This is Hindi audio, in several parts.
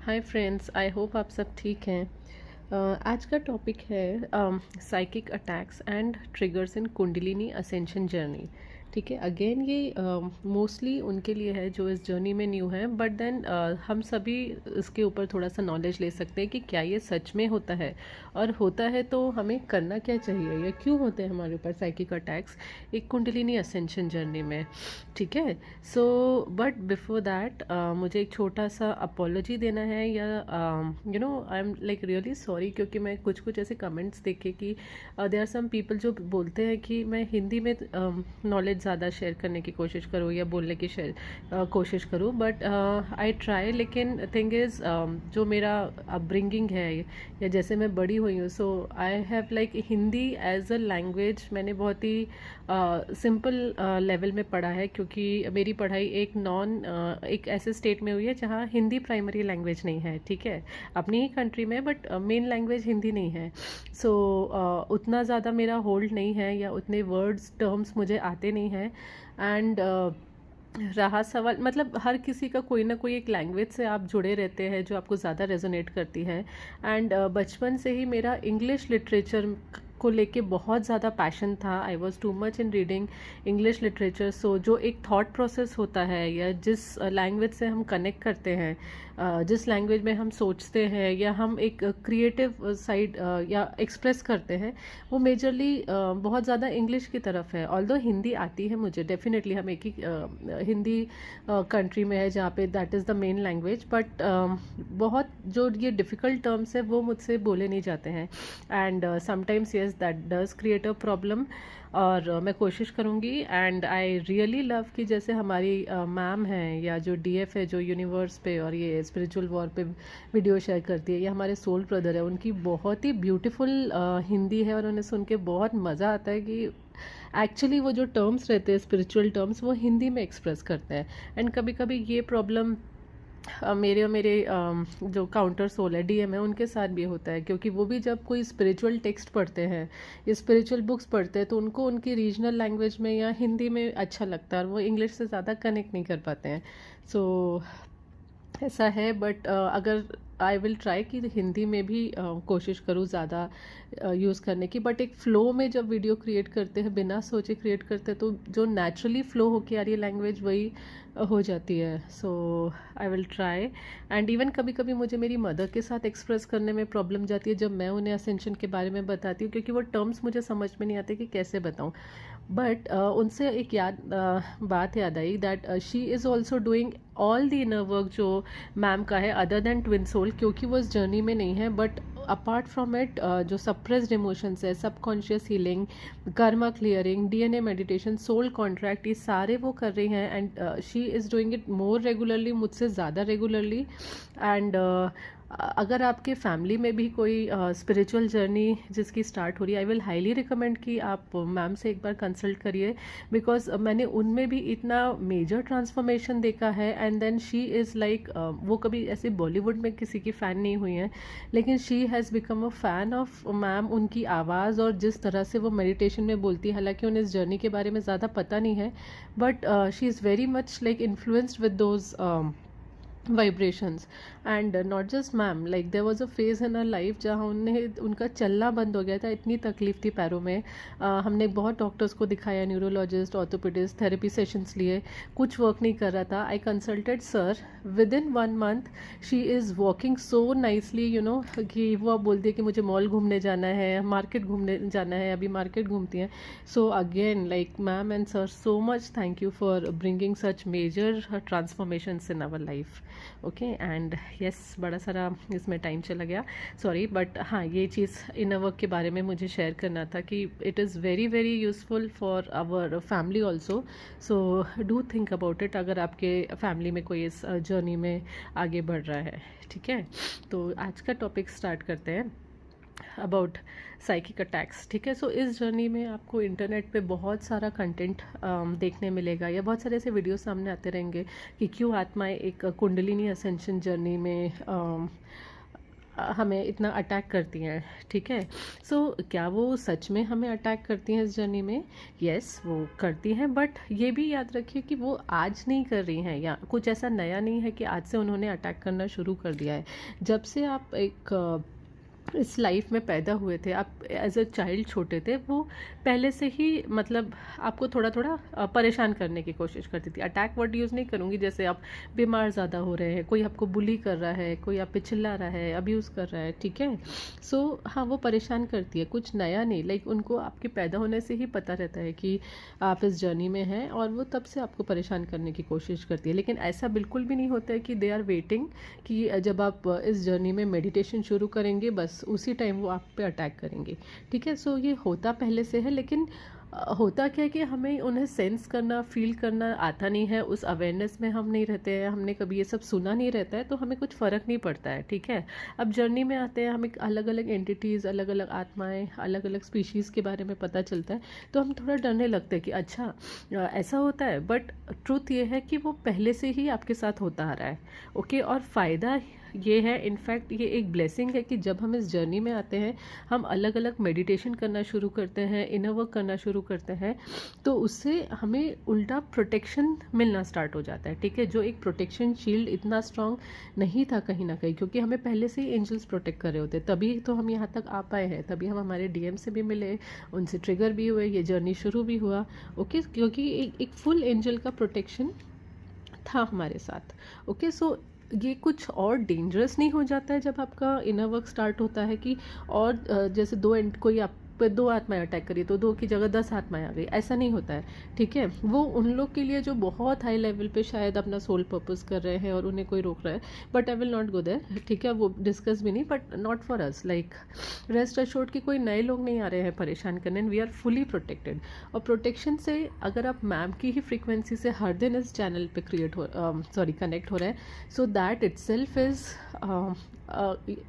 हाय फ्रेंड्स, आई होप आप सब ठीक हैं। आज का टॉपिक है psychic attacks and triggers in kundalini ascension journey. ठीक है, अगेन ये मोस्टली उनके लिए है जो इस जर्नी में न्यू है, बट देन हम सभी इसके ऊपर थोड़ा सा नॉलेज ले सकते हैं कि क्या ये सच में होता है, और होता है तो हमें करना क्या चाहिए या क्यों होते हैं हमारे ऊपर साइकिक अटैक्स एक कुंडलिनी असेंशन जर्नी में। ठीक है, सो बट बिफोर दैट मुझे एक छोटा सा अपॉलोजी देना है, या I am like really sorry, क्योंकि मैं कुछ कुछ ऐसे कमेंट्स देखे कि देर आर सम पीपल जो बोलते हैं कि मैं हिंदी में नॉलेज ज़्यादा शेयर करने की कोशिश करूँ या बोलने की कोशिश करूँ, बट आई ट्राई। लेकिन थिंग इज़ जो मेरा अपब्रिंगिंग है या जैसे मैं बड़ी हुई हूँ, so I have like Hindi as a language मैंने बहुत ही सिंपल लेवल में पढ़ा है, क्योंकि मेरी पढ़ाई एक ऐसे स्टेट में हुई है जहाँ हिंदी प्राइमरी लैंग्वेज नहीं है। ठीक है, अपनी ही कंट्री में, बट मेन लैंग्वेज हिंदी नहीं है। सो उतना ज़्यादा मेरा होल्ड नहीं है या उतने वर्ड्स टर्म्स मुझे आते नहीं हैं। एंड रहा सवाल, मतलब हर किसी का कोई ना कोई एक लैंग्वेज से आप जुड़े रहते हैं जो आपको ज़्यादा रेजोनेट करती है। एंड बचपन से ही मेरा इंग्लिश लिटरेचर को लेके बहुत ज़्यादा पैशन था। I was too much in reading English literature. So जो एक थॉट प्रोसेस होता है या जिस लैंग्वेज से हम कनेक्ट करते हैं, जिस लैंग्वेज में हम सोचते हैं या हम एक क्रिएटिव साइड या एक्सप्रेस करते हैं, वो मेजरली बहुत ज़्यादा इंग्लिश की तरफ है। ऑल्दो हिंदी आती है मुझे, डेफिनेटली हम एक ही हिंदी कंट्री में है जहाँ पे that is the main language, but बहुत जो ये डिफ़िकल्ट टर्म्स है वो मुझसे बोले नहीं जाते हैं। And sometimes yes that does create a problem, और मैं कोशिश करूँगी। एंड आई रियली लव कि जैसे हमारी मैम हैं या जो डीएफ है जो यूनिवर्स पे और ये स्पिरिचुअल वॉर पे वीडियो शेयर करती है, या हमारे सोल ब्रदर है, उनकी बहुत ही ब्यूटीफुल हिंदी है और उन्हें सुन के बहुत मज़ा आता है कि एक्चुअली वो जो टर्म्स रहते हैं स्पिरिचुअल टर्म्स वो हिंदी में एक्सप्रेस करते हैं। एंड कभी कभी ये प्रॉब्लम मेरे और मेरे जो काउंटर सोल है डीएम है उनके साथ भी होता है, क्योंकि वो भी जब कोई स्पिरिचुअल टेक्स्ट पढ़ते हैं या स्पिरिचुअल बुक्स पढ़ते हैं तो उनको उनकी रीजनल लैंग्वेज में या हिंदी में अच्छा लगता है और वो इंग्लिश से ज़्यादा कनेक्ट नहीं कर पाते हैं। सो ऐसा है, बट अगर आई विल ट्राई कि हिंदी में भी कोशिश करूँ ज़्यादा यूज़ करने की, बट एक फ़्लो में जब वीडियो क्रिएट करते हैं बिना सोचे क्रिएट करते हैं तो जो नेचुरली फ़्लो होके आ रही है लैंग्वेज वही हो जाती है। So I will try. And even कभी कभी मुझे मेरी मदर के साथ एक्सप्रेस करने में प्रॉब्लम जाती है जब मैं उन्हें असेंशन के बारे में बताती हूँ, क्योंकि वो टर्म्स मुझे समझ में नहीं आते कि कैसे बताऊँ। बट उनसे एक बात याद आई that she is also doing all the inner work जो मैम का है, अदर देन ट्विन सोल, क्योंकि वो इस जर्नी में नहीं है। बट अपार्ट फ्रॉम इट जो सप्रेस्ड इमोशंस है, subconscious healing, karma clearing, DNA meditation, soul contract, ये सारे वो कर रही हैं। And she is doing it more regularly, मुझसे ज़्यादा रेगुलरली। एंड अगर आपके फैमिली में भी कोई स्पिरिचुअल जर्नी जिसकी स्टार्ट हो रही है, आई विल हाईली रिकमेंड कि आप मैम से एक बार कंसल्ट करिए, बिकॉज मैंने उनमें भी इतना मेजर ट्रांसफॉर्मेशन देखा है। And then she is like, वो कभी ऐसे बॉलीवुड में किसी की फ़ैन नहीं हुई हैं, लेकिन she has become a fan of ma'am. उनकी आवाज़ और जिस तरह से वो मेडिटेशन में बोलती है, हालांकि उन्हें इस जर्नी के बारे में ज़्यादा पता नहीं है, but she is very much like influenced with those vibrations. And not just ma'am, like there was a phase in our life जहाँ उनका चलना बंद हो गया था, इतनी तकलीफ थी पैरों में। हमने बहुत डॉक्टर्स को दिखाया, न्यूरोलॉजिस्ट, ऑर्थोपेडिस्ट, थेरेपी सेशंस लिए, कुछ वर्क नहीं कर रहा था। I consulted sir, with in 1 month she is walking so nicely, कि वो अब बोलती है कि मुझे मॉल घूमने जाना है, मार्केट घूमने जाना है, अभी मार्केट घूमती हैं। So again like ma'am and sir, so much thank you for bringing such major transformations in our life. Okay, and yes, बड़ा सारा इसमें टाइम चला गया, सॉरी। बट हाँ, ये चीज़ इनर वर्क के बारे में मुझे शेयर करना था कि it is very very useful for our family also. So do think about it अगर आपके फैमिली में कोई इस जर्नी में आगे बढ़ रहा है। ठीक है, तो आज का टॉपिक स्टार्ट करते हैं अबाउट साइकिक अटैक्स। ठीक है, सो इस जर्नी में आपको इंटरनेट पे बहुत सारा कंटेंट देखने मिलेगा, या बहुत सारे ऐसे वीडियो सामने आते रहेंगे कि क्यों आत्माएं एक कुंडलिनी असेंशन जर्नी में हमें इतना अटैक करती हैं, ठीक है। सो क्या वो सच में हमें अटैक करती हैं इस जर्नी में? यस, वो करती हैं, बट ये भी याद रखिए कि वो आज नहीं कर रही हैं, या कुछ ऐसा नया नहीं है कि आज से उन्होंने अटैक करना शुरू कर दिया है। जब से आप एक इस लाइफ में पैदा हुए थे, आप एज अ चाइल्ड छोटे थे, वो पहले से ही मतलब आपको थोड़ा थोड़ा परेशान करने की कोशिश करती थी। अटैक वर्ड यूज़ नहीं करूँगी, जैसे आप बीमार ज़्यादा हो रहे हैं, कोई आपको बुली कर रहा है, कोई आप पे चिल्ला रहा है, अब्यूज़ कर रहा है, ठीक है। सो हाँ, वो परेशान करती है, कुछ नया नहीं। लाइक उनको आपके पैदा होने से ही पता रहता है कि आप इस जर्नी में हैं, और वो तब से आपको परेशान करने की कोशिश करती है। लेकिन ऐसा बिल्कुल भी नहीं होता है कि दे आर वेटिंग कि जब आप इस जर्नी में मेडिटेशन शुरू करेंगे बस उसी टाइम वो आप पे अटैक करेंगे, ठीक है। सो ये होता पहले से है, लेकिन होता क्या है कि हमें उन्हें सेंस करना, फील करना आता नहीं है, उस अवेयरनेस में हम नहीं रहते हैं, हमने कभी ये सब सुना नहीं रहता है, तो हमें कुछ फ़र्क नहीं पड़ता है, ठीक है। अब जर्नी में आते हैं, हमें अलग अलग एंटिटीज़, अलग अलग आत्माएं, अलग अलग स्पीशीज़ के बारे में पता चलता है, तो हम थोड़ा डरने लगते हैं कि अच्छा ऐसा होता है। बट ट्रूथ ये है कि वो पहले से ही आपके साथ होता आ रहा है, ओके। और फ़ायदा ये है, इनफैक्ट ये एक ब्लेसिंग है कि जब हम इस जर्नी में आते हैं, हम अलग अलग मेडिटेशन करना शुरू करते हैं, इनर वर्क करना शुरू करते हैं, तो उससे हमें उल्टा प्रोटेक्शन मिलना स्टार्ट हो जाता है, ठीक है। जो एक प्रोटेक्शन शील्ड इतना स्ट्रांग नहीं था कहीं ना कहीं, क्योंकि हमें पहले से ही एंजल्स प्रोटेक्ट कर रहे होते, तभी तो हम यहाँ तक आ पाए हैं, तभी हम हमारे डीएम से भी मिले, उनसे ट्रिगर भी हुए, ये जर्नी शुरू भी हुआ, ओके। क्योंकि एक फुल एंजल का प्रोटेक्शन था हमारे साथ, ओके। सो ये कुछ और डेंजरस नहीं हो जाता है जब आपका इनर वर्क स्टार्ट होता है कि और जैसे दो एंड कोई आप पे दो आत्माएं अटैक करी तो 2 की जगह 10 आत्माएं आ गई, ऐसा नहीं होता है, ठीक है। वो उन लोग के लिए जो बहुत हाई लेवल पे शायद अपना सोल पर्पस कर रहे हैं और उन्हें कोई रोक रहा है, but I will not go there, ठीक है। वो डिस्कस भी नहीं, but not for us. Like rest assured कि कोई नए लोग नहीं आ रहे हैं परेशान करने, वी आर फुली प्रोटेक्टेड। और प्रोटेक्शन से अगर आप मैम की ही फ्रीक्वेंसी से हर दिन इस चैनल पे कनेक्ट हो रहे हैं, so that it self is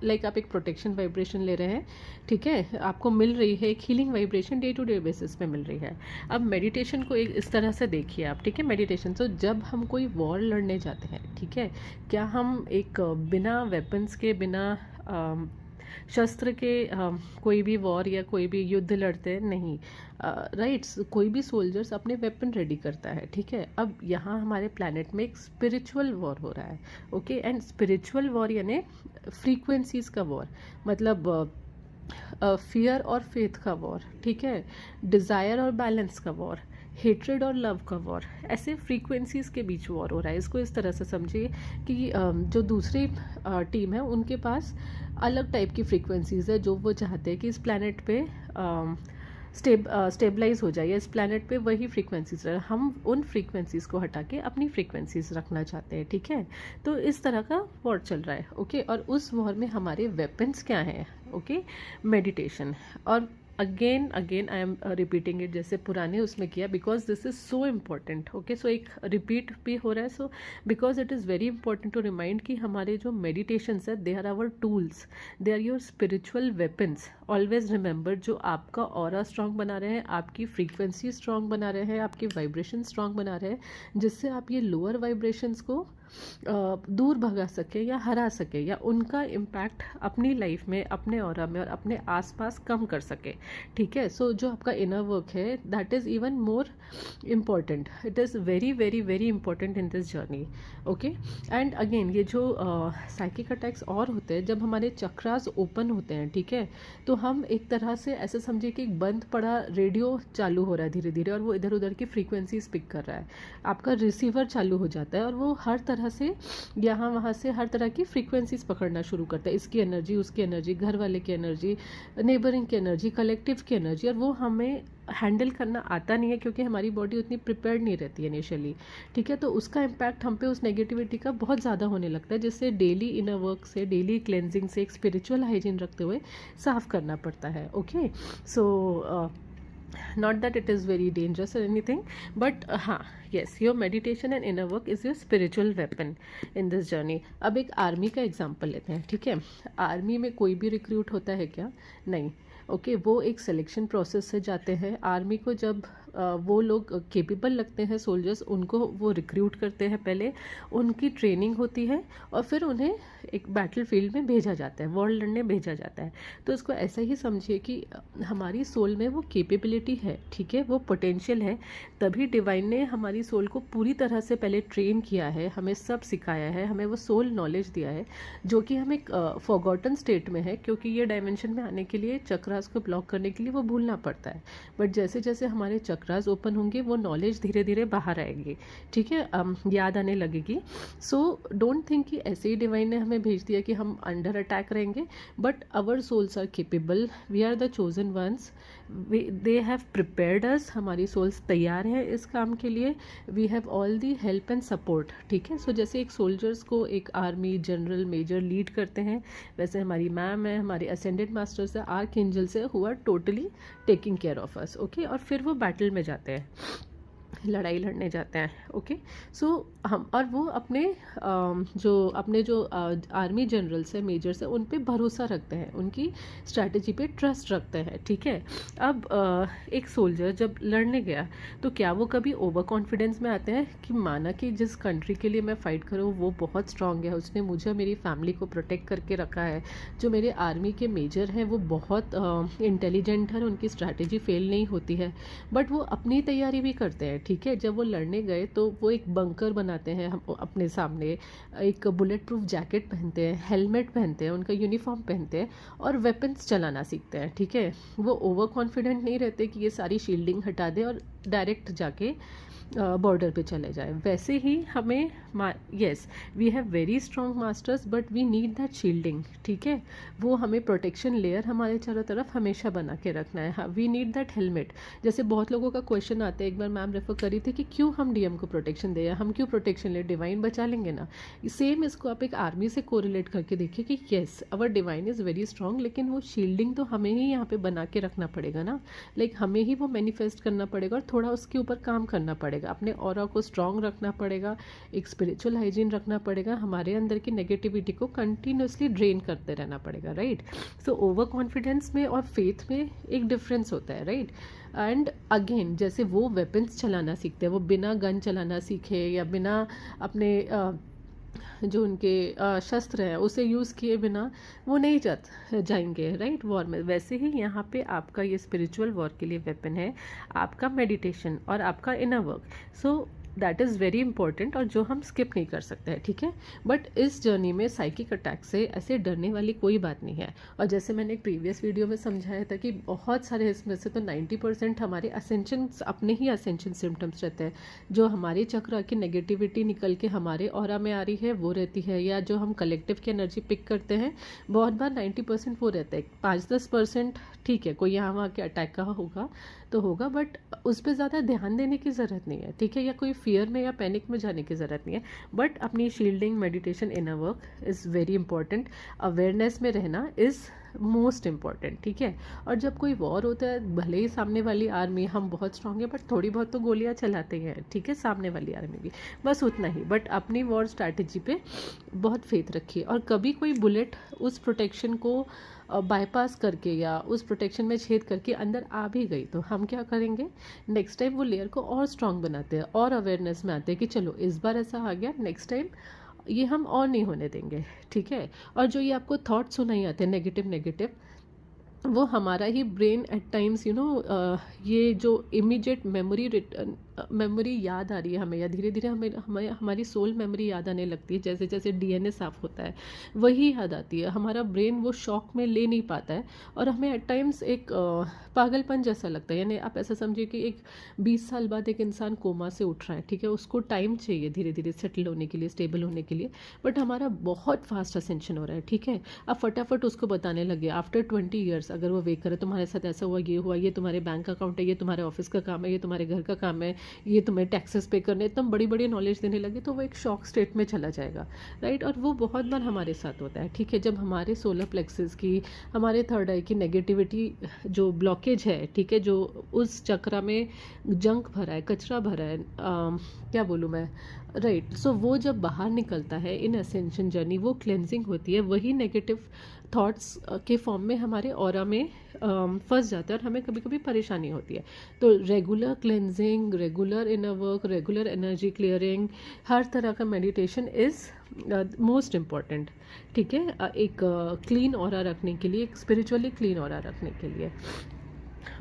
like आप एक प्रोटेक्शन वाइब्रेशन ले रहे हैं, ठीक है। आपको मिल रही है एक healing vibration, day to day basis पे मिल रही है। अब मेडिटेशन को एक इस तरह से देखिए आप, ठीक है। मेडिटेशन, तो जब हम कोई वॉर लड़ने जाते हैं, ठीक है, क्या हम एक बिना वेपन्स के, बिना शस्त्र के कोई भी वॉर या कोई भी युद्ध लड़ते हैं? नहीं, राइट्स। कोई भी सोल्जर्स अपने वेपन रेडी करता है, ठीक है। अब यहाँ हमारे प्लानट में एक स्पिरिचुअल वॉर हो रहा है, ओके। एंड स्पिरिचुअल वॉर यानी फ्रीक्वेंसीज का वॉर, मतलब फियर और फेथ का वॉर, ठीक है। डिज़ायर और बैलेंस का वॉर, हेट्रेड और लव का वॉर, ऐसे फ्रीक्वेंसीज के बीच वॉर हो रहा है। इसको इस तरह से समझिए कि जो दूसरी टीम है उनके पास अलग टाइप की फ्रीक्वेंसीज है, जो वो चाहते हैं कि इस प्लैनेट पे स्टेबलाइज हो जाए, इस प्लैनेट पे वही फ्रीक्वेंसीज रहे। हम उन फ्रीक्वेंसीज को हटा के अपनी फ्रीक्वेंसीज रखना चाहते हैं, ठीक है। तो इस तरह का वॉर चल रहा है, ओके। और उस वॉर में हमारे वेपन्स क्या हैं? Okay, meditation. और again again I am repeating it, जैसे पुराने उसमें किया, because this is so important, okay. So एक रिपीट भी हो रहा है, so because it is very important to remind कि हमारे जो मेडिटेशंस है, they are our tools, they are your spiritual weapons. Always remember, जो आपका ऑरा स्ट्रांग बना रहे हैं, आपकी फ्रीक्वेंसी स्ट्रांग बना रहे हैं, आपके वाइब्रेशन स्ट्रांग बना रहे हैं, जिससे आप ये लोअर वाइब्रेशंस को दूर भगा सके या हरा सके, या उनका इम्पैक्ट अपनी लाइफ में, अपने ऑरा में और अपने आसपास कम कर सके, ठीक है। सो जो आपका इनर वर्क है, that is even more important, it is very very very important in this journey, okay. And again ये जो साइकिक अटैक्स और होते हैं जब हमारे चक्रास ओपन होते हैं, ठीक है, तो हम एक तरह से ऐसे समझिए कि एक बंद पड़ा रेडियो चालू हो रहा है धीरे धीरे, और वो इधर उधर की फ्रीक्वेंसीज पिक कर रहा है, आपका रिसीवर चालू हो जाता है, और वो हर तरह से यहाँ वहाँ से हर तरह की फ्रीक्वेंसीज पकड़ना शुरू करता है, इसकी एनर्जी, उसकी एनर्जी, घर वाले की एनर्जी, नेबरिंग की एनर्जी, कलेक्टिव की एनर्जी। और वो हमें हैंडल करना आता नहीं है, क्योंकि हमारी बॉडी उतनी प्रिपेयर्ड नहीं रहती है इनिशियली, ठीक है। तो उसका इम्पैक्ट हम पे उस नेगेटिविटी का बहुत ज़्यादा होने लगता है, जिससे डेली इनर वर्क से, डेली क्लेंजिंग से, एक स्पिरिचुअल हाइजीन रखते हुए साफ करना पड़ता है, okay. So not that it is very dangerous or anything, but हाँ, yes, your meditation and inner work is your spiritual weapon in this journey. अब एक आर्मी का एग्जांपल लेते हैं, ठीक है। आर्मी में कोई भी रिक्रूट होता है क्या? नहीं, ओके। वो एक सिलेक्शन प्रोसेस से जाते हैं। आर्मी को जब वो लोग केपेबल लगते हैं सोल्जर्स, उनको वो रिक्रूट करते हैं, पहले उनकी ट्रेनिंग होती है और फिर उन्हें एक बैटल फील्ड में भेजा जाता है, वॉर लड़ने भेजा जाता है। तो इसको ऐसा ही समझिए कि हमारी सोल में वो केपेबिलिटी है, ठीक है, वो पोटेंशियल है, तभी डिवाइन ने हमारी सोल को पूरी तरह से पहले ट्रेन किया है, हमें सब सिखाया है, हमें वो सोल नॉलेज दिया है, जो कि हम एक फॉरगॉटन स्टेट में है, क्योंकि ये डायमेंशन में आने के लिए चक्रास को ब्लॉक करने के लिए वो भूलना पड़ता है। बट जैसे जैसे हमारे चक्रास ओपन होंगे वो नॉलेज धीरे धीरे बाहर आएगी, ठीक है, याद आने लगेगी। सो डोंट थिंक कि ऐसे ही डिवाइन ने हमें भेज दिया कि हम अंडर अटैक रहेंगे, but our souls are capable, we are the chosen ones, they have prepared us, हमारी सोल्स तैयार है इस काम के लिए, we have all the help and support, ठीक है। सो जैसे एक सोल्जर्स को एक आर्मी जनरल मेजर लीड करते हैं, वैसे हमारी मैम है, हमारे असेंडेड मास्टर्स है, आर्क एंजल्स है, who are totally taking care of us, okay. और फिर वो बैटल में जाते हैं, लड़ाई लड़ने जाते हैं, ओके। सो हम और वो अपने जो आर्मी जनरल्स है, मेजर्स है, उन पे भरोसा रखते हैं, उनकी स्ट्रैटेजी पे ट्रस्ट रखते हैं, ठीक है। अब एक सोल्जर जब लड़ने गया तो क्या वो कभी ओवर कॉन्फिडेंस में आते हैं कि माना कि जिस कंट्री के लिए मैं फ़ाइट करूँ वो बहुत स्ट्रांग है, उसने मुझे मेरी फैमिली को प्रोटेक्ट करके रखा है, जो मेरे आर्मी के मेजर हैं वो बहुत इंटेलिजेंट है, उनकी स्ट्रैटेजी फेल नहीं होती है, बट वो अपनी तैयारी भी करते हैं, ठीक है। जब वो लड़ने गए तो वो एक बंकर बनाते हैं हम अपने सामने, एक बुलेट प्रूफ जैकेट पहनते हैं, हेलमेट पहनते हैं, उनका यूनिफॉर्म पहनते हैं और वेपन्स चलाना सीखते हैं, ठीक है। वो ओवर कॉन्फिडेंट नहीं रहते कि ये सारी शील्डिंग हटा दें और डायरेक्ट जाके बॉर्डर पे चले जाए। वैसे ही हमें yes, we have very strong masters but we need that shielding, ठीक है। वो हमें प्रोटेक्शन लेयर हमारे चारों तरफ हमेशा बना के रखना है। We need that helmet. जैसे बहुत लोगों का क्वेश्चन आता है, एक बार मैम रेफर करी थी कि क्यों हम डीएम को प्रोटेक्शन दें, हम क्यों प्रोटेक्शन ले, डिवाइन बचा लेंगे ना। सेम इसको आप एक आर्मी से कोरिलेट करके देखिए कि yes our divine is very strong, लेकिन वो शील्डिंग तो हमें ही यहाँ पे बना के रखना पड़ेगा ना, लाइक हमें ही वो मैनिफेस्ट करना पड़ेगा और थोड़ा उसके ऊपर काम करना पड़ेगा, अपने ऑरा को स्ट्रॉन्ग रखना पड़ेगा, एक स्पिरिचुअल हाइजीन रखना पड़ेगा, हमारे अंदर की नेगेटिविटी को कंटिन्यूसली ड्रेन करते रहना पड़ेगा, राइट। सो ओवर कॉन्फिडेंस में और फेथ में एक डिफरेंस होता है, राइट। एंड अगेन जैसे वो वेपन्स चलाना सीखते हैं, वो बिना गन चलाना सीखे या बिना अपने जो उनके शस्त्र हैं उसे यूज़ किए बिना वो नहीं जाएंगे, राइट, वॉर में। वैसे ही यहाँ पे आपका ये स्पिरिचुअल वॉर के लिए वेपन है आपका मेडिटेशन और आपका inner work. So that is very important और जो हम स्किप नहीं कर सकते हैं, ठीक है। बट इस जर्नी में साइकिक अटैक से ऐसे डरने वाली कोई बात नहीं है। और जैसे मैंने एक प्रीवियस वीडियो में समझाया था कि बहुत सारे इसमें से तो 90% हमारे असेंशन, अपने ही असेंशन सिम्टम्स रहते हैं, जो हमारे चक्र की नेगेटिविटी निकल के हमारे ऑरा में आ रही है वो रहती है, या जो हम कलेक्टिव की एनर्जी पिक करते हैं बहुत बार 90% वो रहता है। 5-10% ठीक है, कोई यहाँ वहाँ के अटैक का होगा तो होगा, बट उस पर ज़्यादा ध्यान देने की ज़रूरत नहीं है, ठीक है, या कोई फियर में या पैनिक में जाने की ज़रूरत नहीं है। बट अपनी shielding, meditation, inner work is very important, awareness में रहना इज़ मोस्ट इम्पॉर्टेंट, ठीक है। और जब कोई वॉर होता है, भले ही सामने वाली आर्मी हम बहुत स्ट्रांग है बट थोड़ी बहुत तो गोलियां चलाते हैं, ठीक है, सामने वाली आर्मी भी, बस उतना ही। बट अपनी वॉर स्ट्रैटेजी पे बहुत फेथ रखिए, और कभी कोई बुलेट उस प्रोटेक्शन को बाईपास करके या उस प्रोटेक्शन में छेद करके अंदर आ भी गई तो हम क्या करेंगे, नेक्स्ट टाइम वो लेयर को और स्ट्रांग बनाते हैं और अवेयरनेस में आते हैं कि चलो इस बार ऐसा आ गया, नेक्स्ट टाइम ये हम और नहीं होने देंगे, ठीक है। और जो ये आपको थॉट सुनाई आते हैं नेगेटिव, वो हमारा ही ब्रेन एट टाइम्स ये जो इमीडिएट मेमोरी याद आ रही है हमें, या धीरे धीरे हमें हमारी सोल मेमोरी याद आने लगती है, जैसे जैसे डीएनए साफ होता है वही याद आती है। हमारा ब्रेन वो शॉक में ले नहीं पाता है और हमें एट टाइम्स एक पागलपन जैसा लगता है। यानी आप ऐसा समझिए कि एक 20 साल बाद एक इंसान कोमा से उठ रहा है, ठीक है, उसको टाइम चाहिए धीरे धीरे सेटल होने के लिए, स्टेबल होने के लिए, बट हमारा बहुत फास्ट असेंशन हो रहा है, ठीक है। अब फटाफट उसको बताने लगे आफ्टर 20 ईयर्स, अगर वो वेक करे तुम्हारे साथ ऐसा हुआ, ये तुम्हारे बैंक अकाउंट है, ये तुम्हारे ऑफिस का काम है, ये तुम्हारे घर का काम है, ये तुम्हें टैक्सेस पे करने, एकदम बड़ी बड़ी नॉलेज देने लगे तो वो एक शॉक स्टेट में चला जाएगा, राइट। और वो बहुत बार हमारे साथ होता है, ठीक है, जब हमारे सोलर प्लेक्सेस की, हमारे थर्ड आई की नेगेटिविटी जो ब्लॉकेज है, ठीक है, जो उस चक्र में जंक भरा है, कचरा भरा है, क्या बोलूँ मैं, राइट, सो वो जब बाहर निकलता है इन असेंशन जर्नी, वो क्लेंजिंग होती है, वही नेगेटिव थॉट्स के फॉर्म में हमारे ऑरा में फंस जाता है और हमें कभी कभी परेशानी होती है। तो regular cleansing, regular inner work, regular energy clearing, हर तरह का मेडिटेशन इज़ मोस्ट इम्पॉर्टेंट। ठीक है, एक क्लीन ऑरा रखने के लिए, एक स्पिरिचुअली क्लीन ऑरा रखने के लिए।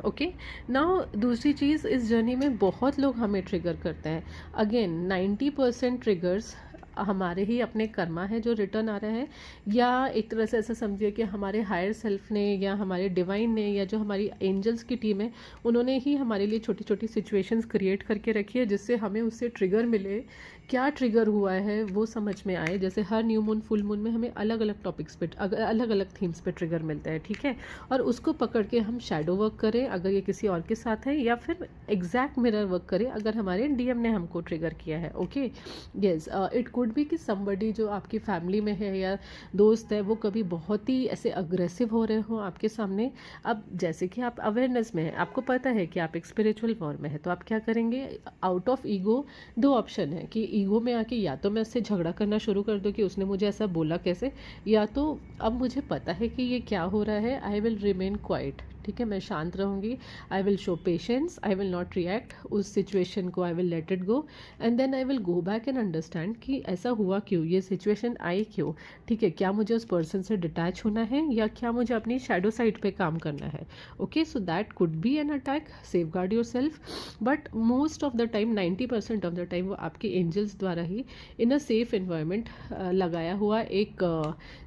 ओके, नाउ दूसरी चीज़, इस जर्नी में बहुत लोग हमें ट्रिगर करते हैं। अगेन 90% ट्रिगर्स हमारे ही अपने कर्मा है जो रिटर्न आ रहा है, या एक तरह से ऐसा समझिए कि हमारे हायर सेल्फ ने या हमारे डिवाइन ने या जो हमारी एंजल्स की टीम है उन्होंने ही हमारे लिए छोटी छोटी सिचुएशंस क्रिएट करके रखी है, जिससे हमें उससे ट्रिगर मिले, क्या ट्रिगर हुआ है वो समझ में आए। जैसे हर न्यू मून, फुल मून में हमें अलग अलग टॉपिक्स पे, अलग अलग थीम्स पे ट्रिगर मिलता है। ठीक है, और उसको पकड़ के हम शैडो वर्क करें अगर ये किसी और के साथ है, या फिर एग्जैक्ट मिरर वर्क करें अगर हमारे डीएम ने हमको ट्रिगर किया है। Okay, yes, it could be कि समबडी जो आपकी फैमिली में है या दोस्त है वो कभी बहुत ही ऐसे अग्रेसिव हो रहे हो आपके सामने। अब जैसे कि आप अवेयरनेस में है, आपको पता है कि आप एक स्पिरिचुअल फॉर्म में है, तो आप क्या करेंगे, आउट ऑफ ईगो दो ऑप्शन है कि ईगो में आके या तो मैं उससे झगड़ा करना शुरू कर दूँ कि उसने मुझे ऐसा बोला कैसे, या तो अब मुझे पता है कि ये क्या हो रहा है, आई विल रिमेन क्वाइट। ठीक है, मैं शांत रहूँगी, I will show patience, I will not react उस सिचुएशन को, I will let it go, and then I will go back and understand कि ऐसा हुआ क्यों, ये सिचुएशन आई क्यों। ठीक है, क्या मुझे उस पर्सन से डिटैच होना है या क्या मुझे अपनी शैडो साइड पे काम करना है। Okay, so that could be an attack, safe guard your self, but most of the time 90% of the time वो आपके एंजल्स द्वारा ही इन अ सेफ इन्वायरमेंट लगाया हुआ एक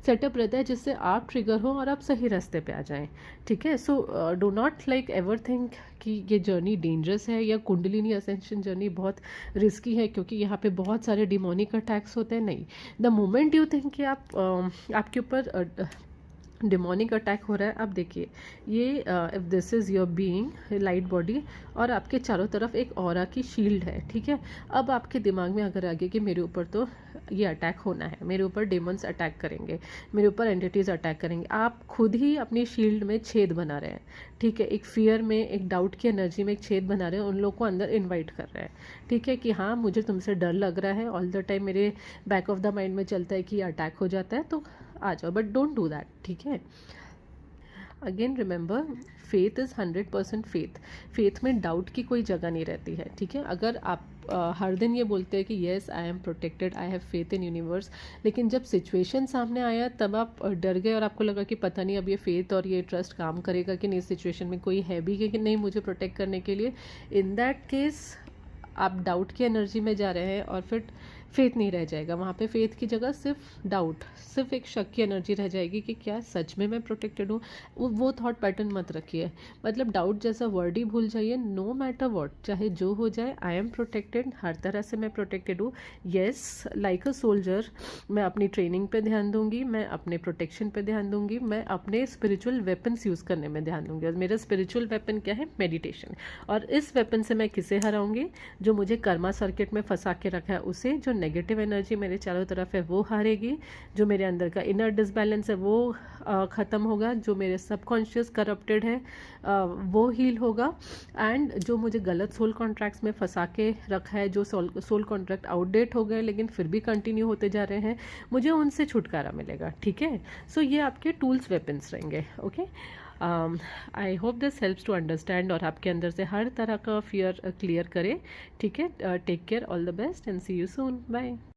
सेटअप रहता है, जिससे आप ट्रिगर हो और आप सही रास्ते पे आ जाएं। ठीक है, so do not like ever think कि ये जर्नी डेंजरस है या कुंडलिनी असेंशन जर्नी बहुत रिस्की है क्योंकि यहाँ पे बहुत सारे डिमोनिक अटैक्स होते हैं। नहीं, द मोमेंट यू थिंक कि आपके ऊपर डिमोनिक अटैक हो रहा है, अब देखिए ये if this is your being light body और आपके चारों तरफ एक ऑरा की शील्ड है। ठीक है, अब आपके दिमाग में अगर आ गया कि मेरे ऊपर तो ये अटैक होना है, मेरे ऊपर डेमन्स अटैक करेंगे, मेरे ऊपर एंटिटीज़ अटैक करेंगे, आप खुद ही अपनी शील्ड में छेद बना रहे हैं। ठीक है, एक फियर में, एक डाउट की एनर्जी में एक छेद बना रहे हैं, उन लोग को अंदर इन्वाइट कर रहे हैं। ठीक है, कि हाँ मुझे तुमसे डर लग रहा है, ऑल द टाइम मेरे बैक ऑफ द माइंड में चलता है कि अटैक हो जाता है, तो आ जाओ, बट डोंट डू दैट। ठीक है, again remember, faith is 100% faith. Faith में डाउट की कोई जगह नहीं रहती है। ठीक है, अगर आप हर दिन ये बोलते हैं कि yes I am protected, I have faith in universe, लेकिन जब सिचुएशन सामने आया तब आप डर गए और आपको लगा कि पता नहीं अब ये फेथ और ये ट्रस्ट काम करेगा कि नहीं, सिचुएशन में कोई है भी कि नहीं मुझे प्रोटेक्ट करने के लिए, इन दैट केस आप डाउट की एनर्जी में जा रहे हैं और फिर फेथ नहीं रह जाएगा वहाँ पे। फेथ की जगह सिर्फ डाउट, सिर्फ एक शक की एनर्जी रह जाएगी कि क्या सच में मैं प्रोटेक्टेड हूँ। वो थॉट पैटर्न मत रखिए, मतलब डाउट जैसा वर्ड ही भूल जाइए। नो मैटर व्हाट, चाहे जो हो जाए, आई एम प्रोटेक्टेड, हर तरह से मैं प्रोटेक्टेड हूँ। येस, लाइक अ सोल्जर मैं अपनी ट्रेनिंग पे ध्यान दूंगी, मैं अपने प्रोटेक्शन पे ध्यान दूंगी, मैं अपने स्पिरिचुअल वेपन्स यूज़ करने में ध्यान दूंगी। और मेरा स्पिरिचुअल वेपन क्या है, मेडिटेशन। और इस वेपन से मैं किसे हराऊंगी, जो मुझे कर्मा सर्किट में फंसा के रखा है उसे, जो नेगेटिव एनर्जी मेरे चारों तरफ है वो हारेगी, जो मेरे अंदर का इनर डिसबैलेंस है वो ख़त्म होगा, जो मेरे सबकॉन्शियस करप्टेड है वो हील होगा, एंड जो मुझे गलत सोल कॉन्ट्रैक्ट्स में फंसा के रखा है, जो सोल कॉन्ट्रैक्ट आउटडेट हो गए लेकिन फिर भी कंटिन्यू होते जा रहे हैं, मुझे उनसे छुटकारा मिलेगा। ठीक है, सो ये आपके टूल्स वेपन्स रहेंगे। Okay, I hope this helps to understand और आपके अंदर से हर तरह का फियर क्लियर करे। ठीक है, take care, all the best and see you soon, bye.